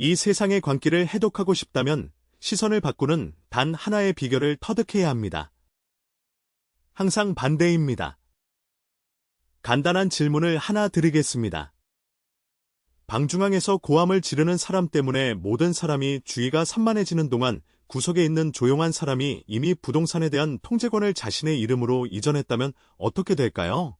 이 세상의 광기를 해독하고 싶다면 시선을 바꾸는 단 하나의 비결을 터득해야 합니다. 항상 반대입니다. 간단한 질문을 하나 드리겠습니다. 방중앙에서 고함을 지르는 사람 때문에 모든 사람이 주의가 산만해지는 동안 구석에 있는 조용한 사람이 이미 부동산에 대한 통제권을 자신의 이름으로 이전했다면 어떻게 될까요?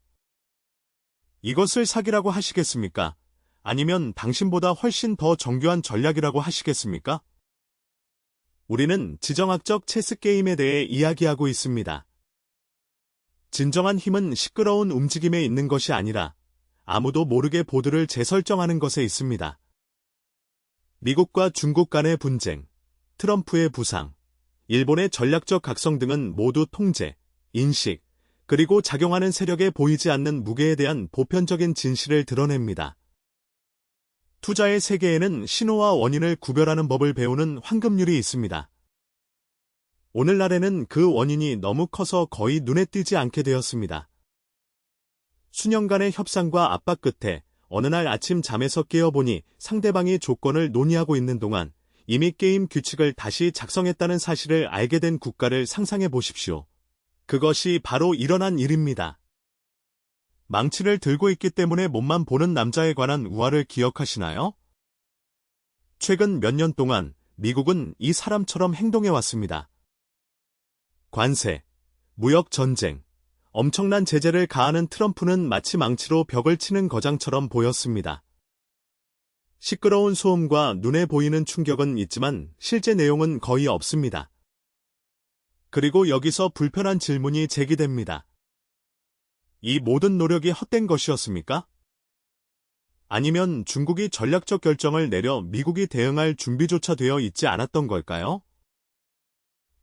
이것을 사기라고 하시겠습니까? 아니면 당신보다 훨씬 더 정교한 전략이라고 하시겠습니까? 우리는 지정학적 체스 게임에 대해 이야기하고 있습니다. 진정한 힘은 시끄러운 움직임에 있는 것이 아니라 아무도 모르게 보드를 재설정하는 것에 있습니다. 미국과 중국 간의 분쟁, 트럼프의 부상, 일본의 전략적 각성 등은 모두 통제, 인식, 그리고 작용하는 세력에 보이지 않는 무게에 대한 보편적인 진실을 드러냅니다. 투자의 세계에는 신호와 원인을 구별하는 법을 배우는 황금률이 있습니다. 오늘날에는 그 원인이 너무 커서 거의 눈에 띄지 않게 되었습니다. 수년간의 협상과 압박 끝에 어느 날 아침 잠에서 깨어보니 상대방이 조건을 논의하고 있는 동안 이미 게임 규칙을 다시 작성했다는 사실을 알게 된 국가를 상상해 보십시오. 그것이 바로 일어난 일입니다. 망치를 들고 있기 때문에 몸만 보는 남자에 관한 우화를 기억하시나요? 최근 몇 년 동안 미국은 이 사람처럼 행동해왔습니다. 관세, 무역 전쟁, 엄청난 제재를 가하는 트럼프는 마치 망치로 벽을 치는 거장처럼 보였습니다. 시끄러운 소음과 눈에 보이는 충격은 있지만 실제 내용은 거의 없습니다. 그리고 여기서 불편한 질문이 제기됩니다. 이 모든 노력이 헛된 것이었습니까? 아니면 중국이 전략적 결정을 내려 미국이 대응할 준비조차 되어 있지 않았던 걸까요?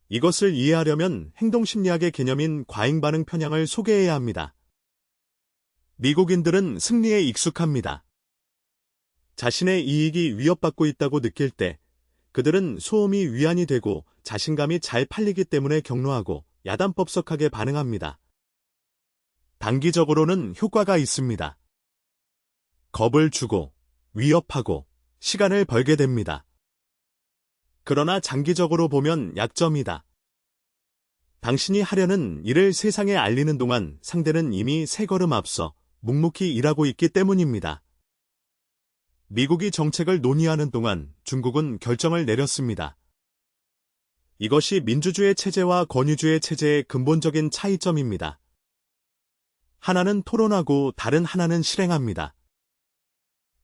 이것을 이해하려면 행동심리학의 개념인 과잉반응 편향을 소개해야 합니다. 미국인들은 승리에 익숙합니다. 자신의 이익이 위협받고 있다고 느낄 때 그들은 소음이 위안이 되고 자신감이 잘 팔리기 때문에 격노하고 야단법석하게 반응합니다. 단기적으로는 효과가 있습니다. 겁을 주고 위협하고 시간을 벌게 됩니다. 그러나 장기적으로 보면 약점이다. 당신이 하려는 일을 세상에 알리는 동안 상대는 이미 세 걸음 앞서 묵묵히 일하고 있기 때문입니다. 미국이 정책을 논의하는 동안 중국은 결정을 내렸습니다. 이것이 민주주의 체제와 권위주의 체제의 근본적인 차이점입니다. 하나는 토론하고 다른 하나는 실행합니다.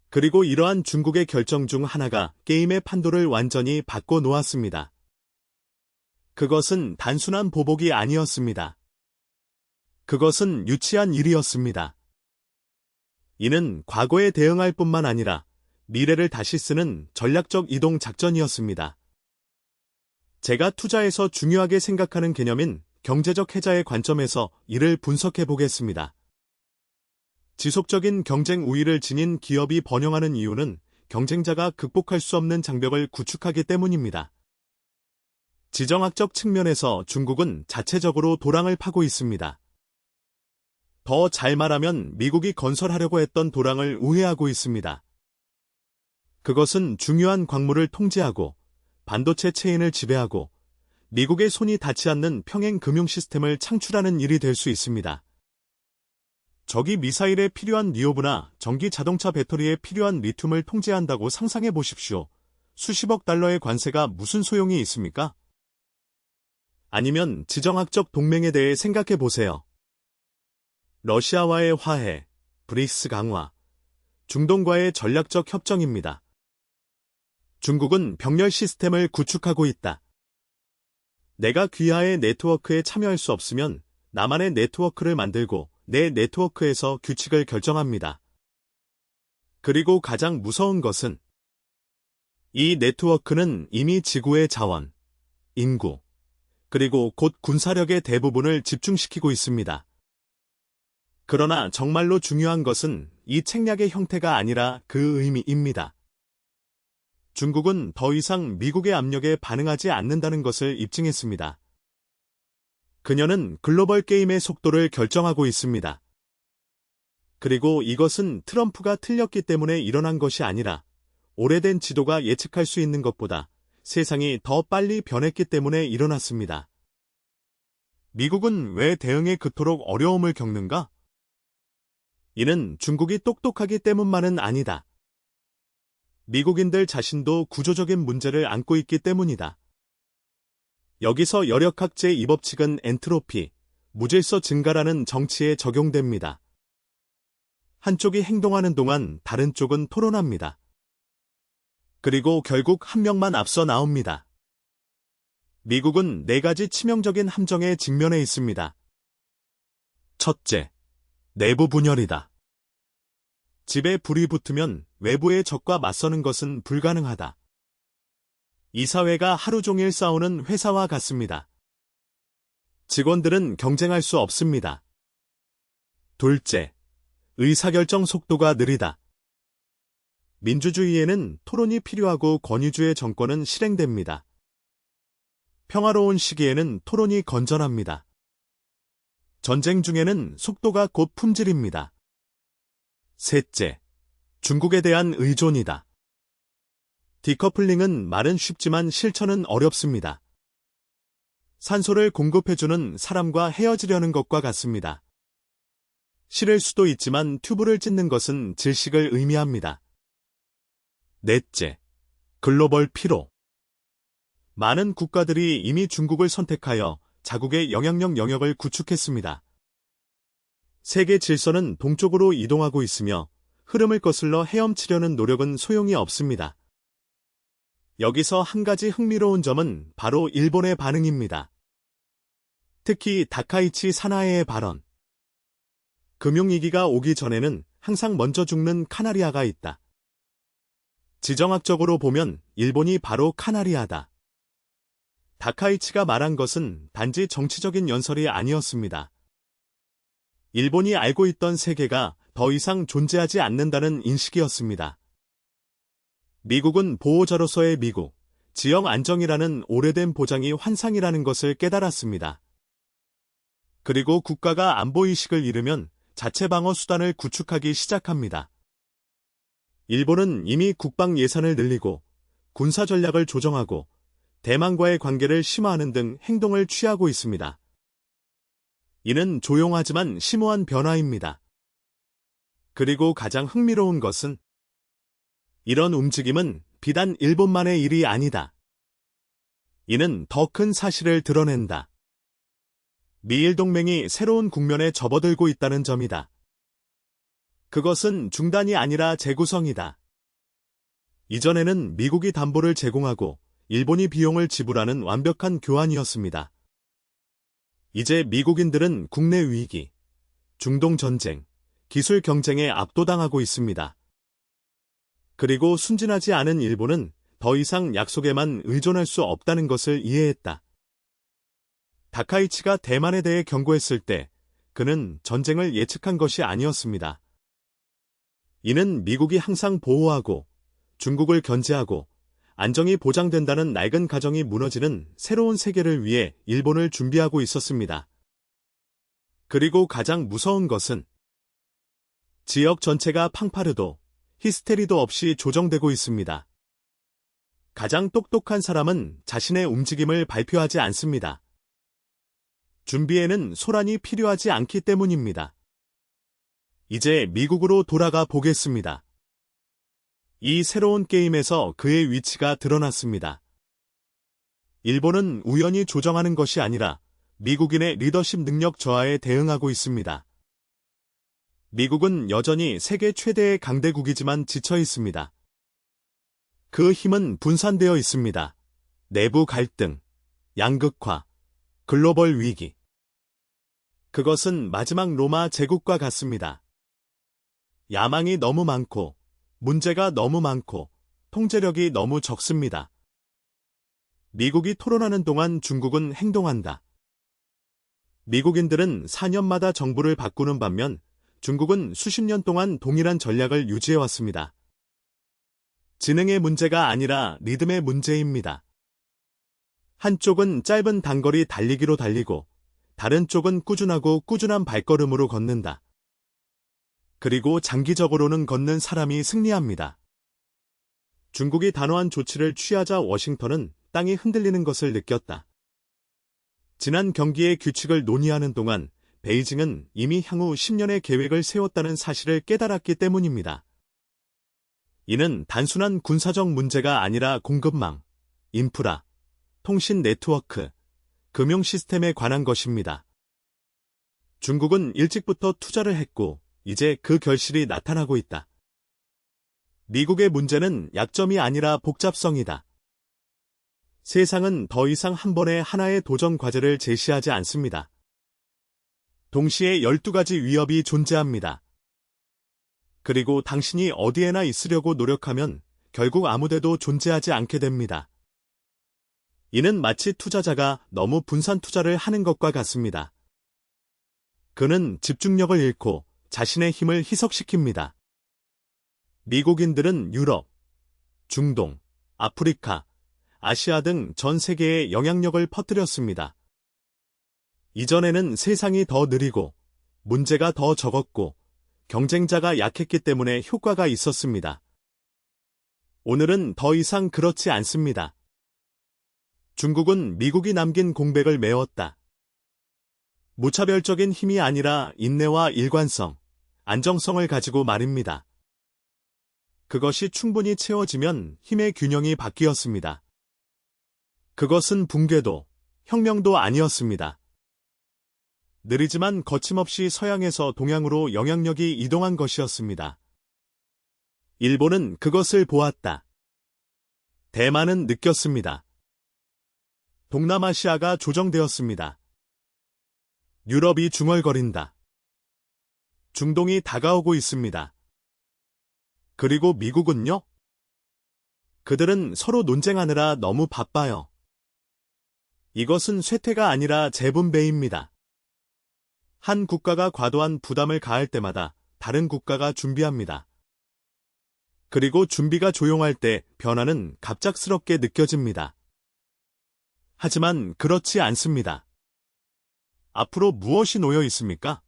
그리고 이러한 중국의 결정 중 하나가 게임의 판도를 완전히 바꿔 놓았습니다. 그것은 단순한 보복이 아니었습니다. 그것은 유치한 일이었습니다. 이는 과거에 대응할 뿐만 아니라 미래를 다시 쓰는 전략적 이동 작전이었습니다. 제가 투자에서 중요하게 생각하는 개념인 경제적 해자의 관점에서 이를 분석해 보겠습니다. 지속적인 경쟁 우위를 지닌 기업이 번영하는 이유는 경쟁자가 극복할 수 없는 장벽을 구축하기 때문입니다. 지정학적 측면에서 중국은 자체적으로 도랑을 파고 있습니다. 더 잘 말하면 미국이 건설하려고 했던 도랑을 우회하고 있습니다. 그것은 중요한 광물을 통제하고 반도체 체인을 지배하고 미국의 손이 닿지 않는 평행 금융 시스템을 창출하는 일이 될 수 있습니다. 적이 미사일에 필요한 니오브나 전기 자동차 배터리에 필요한 리튬을 통제한다고 상상해 보십시오. 수십억 달러의 관세가 무슨 소용이 있습니까? 아니면 지정학적 동맹에 대해 생각해 보세요. 러시아와의 화해, 브릭스 강화, 중동과의 전략적 협정입니다. 중국은 병렬 시스템을 구축하고 있다. 내가 귀하의 네트워크에 참여할 수 없으면 나만의 네트워크를 만들고 내 네트워크에서 규칙을 결정합니다. 그리고 가장 무서운 것은 이 네트워크는 이미 지구의 자원, 인구, 그리고 곧 군사력의 대부분을 집중시키고 있습니다. 그러나 정말로 중요한 것은 이 책략의 형태가 아니라 그 의미입니다. 중국은 더 이상 미국의 압력에 반응하지 않는다는 것을 입증했습니다. 그녀는 글로벌 게임의 속도를 결정하고 있습니다. 그리고 이것은 트럼프가 틀렸기 때문에 일어난 것이 아니라 오래된 지도가 예측할 수 있는 것보다 세상이 더 빨리 변했기 때문에 일어났습니다. 미국은 왜 대응에 그토록 어려움을 겪는가? 이는 중국이 똑똑하기 때문만은 아니다. 미국인들 자신도 구조적인 문제를 안고 있기 때문이다. 여기서 여력학 제2법칙은 엔트로피, 무질서 증가라는 정치에 적용됩니다. 한쪽이 행동하는 동안 다른 쪽은 토론합니다. 그리고 결국 한 명만 앞서 나옵니다. 미국은 4가지 치명적인 함정에 직면해 있습니다. 첫째, 내부 분열이다. 집에 불이 붙으면 외부의 적과 맞서는 것은 불가능하다. 이 사회가 하루 종일 싸우는 회사와 같습니다. 직원들은 경쟁할 수 없습니다. 둘째, 의사결정 속도가 느리다. 민주주의에는 토론이 필요하고 권위주의 정권은 실행됩니다. 평화로운 시기에는 토론이 건전합니다. 전쟁 중에는 속도가 곧 품질입니다. 셋째, 중국에 대한 의존이다. 디커플링은 말은 쉽지만 실천은 어렵습니다. 산소를 공급해주는 사람과 헤어지려는 것과 같습니다. 싫을 수도 있지만 튜브를 찢는 것은 질식을 의미합니다. 넷째, 글로벌 피로. 많은 국가들이 이미 중국을 선택하여 자국의 영향력 영역을 구축했습니다. 세계 질서는 동쪽으로 이동하고 있으며 흐름을 거슬러 헤엄치려는 노력은 소용이 없습니다. 여기서 한 가지 흥미로운 점은 바로 일본의 반응입니다. 특히 다카이치 사나에의 발언. 금융위기가 오기 전에는 항상 먼저 죽는 카나리아가 있다. 지정학적으로 보면 일본이 바로 카나리아다. 다카이치가 말한 것은 단지 정치적인 연설이 아니었습니다. 일본이 알고 있던 세계가 더 이상 존재하지 않는다는 인식이었습니다. 미국은 보호자로서의 미국, 지역 안정이라는 오래된 보장이 환상이라는 것을 깨달았습니다. 그리고 국가가 안보의식을 잃으면 자체 방어 수단을 구축하기 시작합니다. 일본은 이미 국방 예산을 늘리고 군사 전략을 조정하고 대만과의 관계를 심화하는 등 행동을 취하고 있습니다. 이는 조용하지만 심오한 변화입니다. 그리고 가장 흥미로운 것은 이런 움직임은 비단 일본만의 일이 아니다. 이는 더 큰 사실을 드러낸다. 미일 동맹이 새로운 국면에 접어들고 있다는 점이다. 그것은 중단이 아니라 재구성이다. 이전에는 미국이 담보를 제공하고 일본이 비용을 지불하는 완벽한 교환이었습니다. 이제 미국인들은 국내 위기, 중동 전쟁, 기술 경쟁에 압도당하고 있습니다. 그리고 순진하지 않은 일본은 더 이상 약속에만 의존할 수 없다는 것을 이해했다. 다카이치가 대만에 대해 경고했을 때 그는 전쟁을 예측한 것이 아니었습니다. 이는 미국이 항상 보호하고 중국을 견제하고 안정이 보장된다는 낡은 가정이 무너지는 새로운 세계를 위해 일본을 준비하고 있었습니다. 그리고 가장 무서운 것은 지역 전체가 팡파르도, 히스테리도 없이 조정되고 있습니다. 가장 똑똑한 사람은 자신의 움직임을 발표하지 않습니다. 준비에는 소란이 필요하지 않기 때문입니다. 이제 미국으로 돌아가 보겠습니다. 이 새로운 게임에서 그의 위치가 드러났습니다. 일본은 우연히 조정하는 것이 아니라 미국인의 리더십 능력 저하에 대응하고 있습니다. 미국은 여전히 세계 최대의 강대국이지만 지쳐 있습니다. 그 힘은 분산되어 있습니다. 내부 갈등, 양극화, 글로벌 위기. 그것은 마지막 로마 제국과 같습니다. 야망이 너무 많고, 문제가 너무 많고, 통제력이 너무 적습니다. 미국이 토론하는 동안 중국은 행동한다. 미국인들은 4년마다 정부를 바꾸는 반면 중국은 수십 년 동안 동일한 전략을 유지해왔습니다. 지능의 문제가 아니라 리듬의 문제입니다. 한쪽은 짧은 단거리 달리기로 달리고 다른 쪽은 꾸준한 발걸음으로 걷는다. 그리고 장기적으로는 걷는 사람이 승리합니다. 중국이 단호한 조치를 취하자 워싱턴은 땅이 흔들리는 것을 느꼈다. 지난 경기의 규칙을 논의하는 동안 베이징은 이미 향후 10년의 계획을 세웠다는 사실을 깨달았기 때문입니다. 이는 단순한 군사적 문제가 아니라 공급망, 인프라, 통신 네트워크, 금융 시스템에 관한 것입니다. 중국은 일찍부터 투자를 했고 이제 그 결실이 나타나고 있다. 미국의 문제는 약점이 아니라 복잡성이다. 세상은 더 이상 한 번에 하나의 도전 과제를 제시하지 않습니다. 동시에 12가지 위협이 존재합니다. 그리고 당신이 어디에나 있으려고 노력하면 결국 아무데도 존재하지 않게 됩니다. 이는 마치 투자자가 너무 분산 투자를 하는 것과 같습니다. 그는 집중력을 잃고 자신의 힘을 희석시킵니다. 미국인들은 유럽, 중동, 아프리카, 아시아 등 전 세계에 영향력을 퍼뜨렸습니다. 이전에는 세상이 더 느리고 문제가 더 적었고 경쟁자가 약했기 때문에 효과가 있었습니다. 오늘은 더 이상 그렇지 않습니다. 중국은 미국이 남긴 공백을 메웠다. 무차별적인 힘이 아니라 인내와 일관성, 안정성을 가지고 말입니다. 그것이 충분히 채워지면 힘의 균형이 바뀌었습니다. 그것은 붕괴도, 혁명도 아니었습니다. 느리지만 거침없이 서양에서 동양으로 영향력이 이동한 것이었습니다. 일본은 그것을 보았다. 대만은 느꼈습니다. 동남아시아가 조정되었습니다. 유럽이 중얼거린다. 중동이 다가오고 있습니다. 그리고 미국은요? 그들은 서로 논쟁하느라 너무 바빠요. 이것은 쇠퇴가 아니라 재분배입니다. 한 국가가 과도한 부담을 가할 때마다 다른 국가가 준비합니다. 그리고 준비가 조용할 때 변화는 갑작스럽게 느껴집니다. 하지만 그렇지 않습니다. 앞으로 무엇이 놓여 있습니까?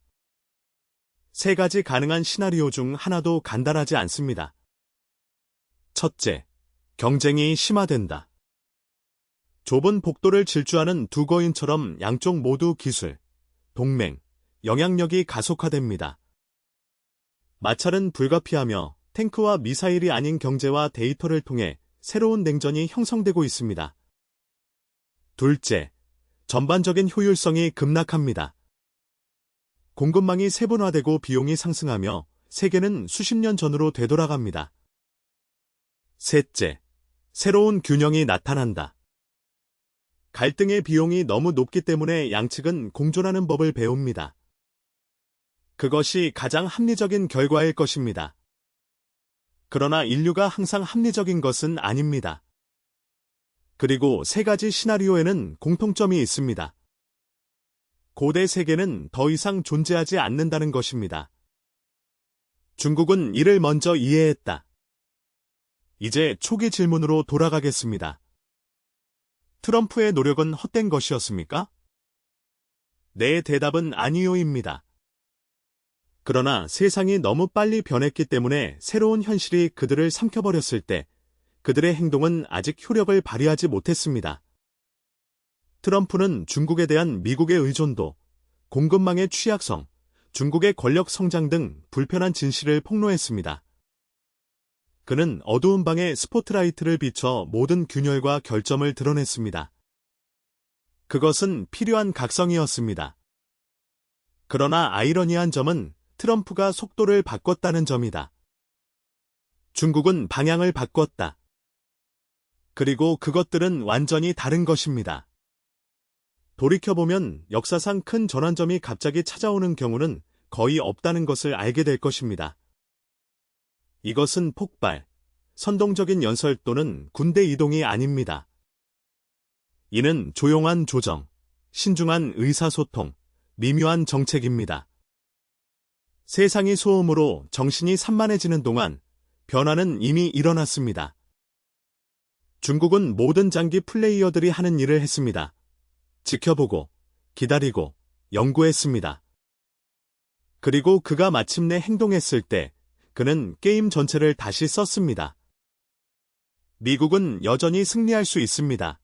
세 가지 가능한 시나리오 중 하나도 간단하지 않습니다. 첫째, 경쟁이 심화된다. 좁은 복도를 질주하는 두 거인처럼 양쪽 모두 기술, 동맹, 영향력이 가속화됩니다. 마찰은 불가피하며 탱크와 미사일이 아닌 경제와 데이터를 통해 새로운 냉전이 형성되고 있습니다. 둘째, 전반적인 효율성이 급락합니다. 공급망이 세분화되고 비용이 상승하며 세계는 수십 년 전으로 되돌아갑니다. 셋째, 새로운 균형이 나타난다. 갈등의 비용이 너무 높기 때문에 양측은 공존하는 법을 배웁니다. 그것이 가장 합리적인 결과일 것입니다. 그러나 인류가 항상 합리적인 것은 아닙니다. 그리고 세 가지 시나리오에는 공통점이 있습니다. 고대 세계는 더 이상 존재하지 않는다는 것입니다. 중국은 이를 먼저 이해했다. 이제 초기 질문으로 돌아가겠습니다. 트럼프의 노력은 헛된 것이었습니까? 네, 대답은 아니요입니다. 그러나 세상이 너무 빨리 변했기 때문에 새로운 현실이 그들을 삼켜버렸을 때 그들의 행동은 아직 효력을 발휘하지 못했습니다. 트럼프는 중국에 대한 미국의 의존도, 공급망의 취약성, 중국의 권력 성장 등 불편한 진실을 폭로했습니다. 그는 어두운 방에 스포트라이트를 비춰 모든 균열과 결점을 드러냈습니다. 그것은 필요한 각성이었습니다. 그러나 아이러니한 점은 트럼프가 속도를 바꿨다는 점이다. 중국은 방향을 바꿨다. 그리고 그것들은 완전히 다른 것입니다. 돌이켜보면 역사상 큰 전환점이 갑자기 찾아오는 경우는 거의 없다는 것을 알게 될 것입니다. 이것은 폭발, 선동적인 연설 또는 군대 이동이 아닙니다. 이는 조용한 조정, 신중한 의사소통, 미묘한 정책입니다. 세상이 소음으로 정신이 산만해지는 동안 변화는 이미 일어났습니다. 중국은 모든 장기 플레이어들이 하는 일을 했습니다. 지켜보고, 기다리고, 연구했습니다. 그리고 그가 마침내 행동했을 때 그는 게임 전체를 다시 썼습니다. 미국은 여전히 승리할 수 있습니다.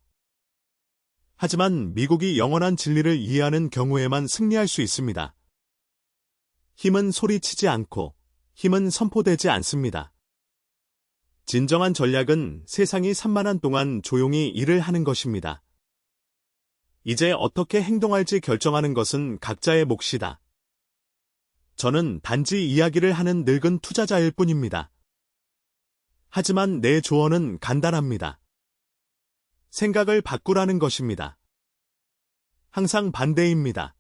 하지만 미국이 영원한 진리를 이해하는 경우에만 승리할 수 있습니다. 힘은 소리치지 않고 힘은 선포되지 않습니다. 진정한 전략은 세상이 산만한 동안 조용히 일을 하는 것입니다. 이제 어떻게 행동할지 결정하는 것은 각자의 몫이다. 저는 단지 이야기를 하는 늙은 투자자일 뿐입니다. 하지만 내 조언은 간단합니다. 생각을 바꾸라는 것입니다. 항상 반대입니다.